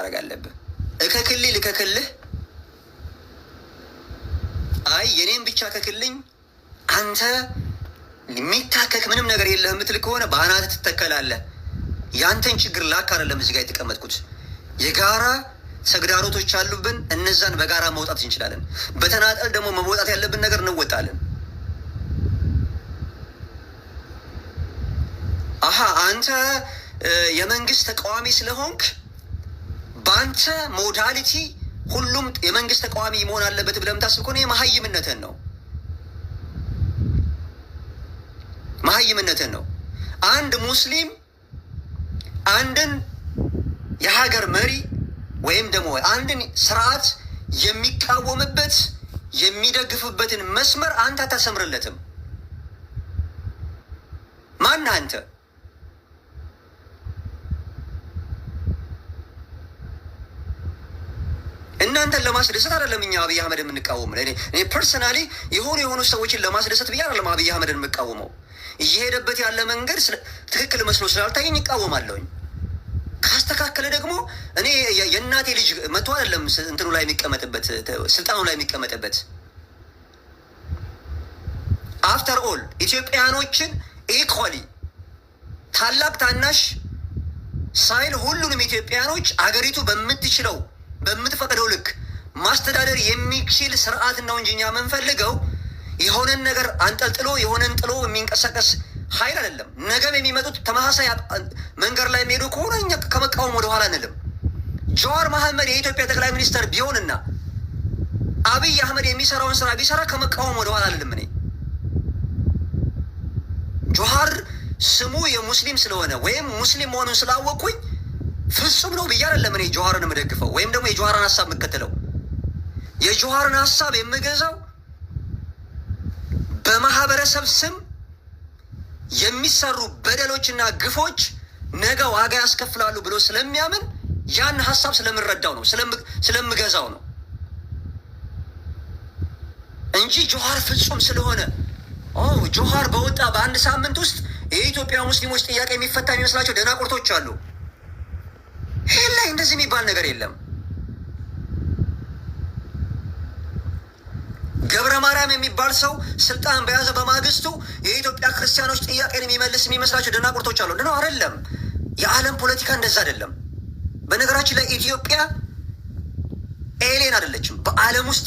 ማድረግ አለብህ። እከክልህ አይ የኔን ብቻ ከክልኝ አንተ የሚታከክ ምንም ነገር የለህ የምትል ከሆነ በአናትህ ትተከላለህ። ያንተን ችግር ላክ አይደለም እዚህ ጋር የተቀመጥኩት። የጋራ ተግዳሮቶች አሉብን። እነዛን በጋራ መውጣት እንችላለን። በተናጠል ደግሞ መውጣት ያለብን ነገር እንወጣለን። አንተ የመንግስት ተቃዋሚ ስለሆንክ በአንተ ሞዳሊቲ ሁሉም የመንግስት ተቃዋሚ መሆን አለበት ብለህ የምታስብ ከሆነ መሀይምነትን ነው። አንድ ሙስሊም አንድን የሀገር መሪ ወይም ደግሞ አንድን ስርዓት የሚቃወምበት የሚደግፍበትን መስመር አንተ አታሰምርለትም። ማን አንተ? እናንተን ለማስደሰት አይደለም እኛ አብይ አህመድ የምንቃወም። እኔ ፐርሰናሊ የሆኑ ሰዎችን ለማስደሰት ብዬ አይደለም አብይ አህመድን የምቃወመው። እየሄደበት ያለ መንገድ ትክክል መስሎ ስላልታየኝ ይቃወማለሁኝ። ካስተካከለ ደግሞ እኔ የእናቴ ልጅ መቶ አይደለም እንትኑ ላይ የሚቀመጥበት ስልጣኑ ላይ የሚቀመጥበት። አፍተር ኦል ኢትዮጵያኖችን ኢኳሊ ታላቅ ታናሽ ሳይል ሁሉንም ኢትዮጵያኖች አገሪቱ በምትችለው በምትፈቅደው ልክ ማስተዳደር የሚችል ስርዓት ነው እንጂ እኛ የምንፈልገው የሆነን ነገር አንጠልጥሎ የሆነን ጥሎ የሚንቀሳቀስ ኃይል አይደለም። ነገም የሚመጡት ተመሳሳይ መንገድ ላይ የሚሄዱ ከሆነ እኛ ከመቃወም ወደኋላ አንልም። ጀዋር መሐመድ የኢትዮጵያ ጠቅላይ ሚኒስተር ቢሆንና አብይ አህመድ የሚሰራውን ስራ ቢሰራ ከመቃወም ወደኋላ አንልም። እኔ ጀዋር ስሙ የሙስሊም ስለሆነ ወይም ሙስሊም መሆኑን ስላወቅኩኝ ፍጹም ነው ብዬ አይደለም እኔ ጀዋርን የምደግፈው ወይም ደግሞ የጀዋርን ሀሳብ የምከተለው። የጀዋርን ሀሳብ የምገዛው በማህበረሰብ ስም የሚሰሩ በደሎችና ግፎች ነገ ዋጋ ያስከፍላሉ ብሎ ስለሚያምን ያን ሀሳብ ስለምረዳው ነው ስለምገዛው ነው እንጂ ጀዋር ፍጹም ስለሆነ ጀዋር በወጣ በአንድ ሳምንት ውስጥ የኢትዮጵያ ሙስሊሞች ጥያቄ የሚፈታ የሚመስላቸው ደናቁርቶች አሉ። ይሄን ላይ እንደዚህ የሚባል ነገር የለም። ገብረ ማርያም የሚባል ሰው ስልጣን በያዘ በማግስቱ የኢትዮጵያ ክርስቲያኖች ጥያቄን የሚመልስ የሚመስላቸው ደናቁርቶች አሉ። ነው አይደለም። የዓለም ፖለቲካ እንደዛ አይደለም። በነገራችን ላይ ኢትዮጵያ ኤሌን አይደለችም። በዓለም ውስጥ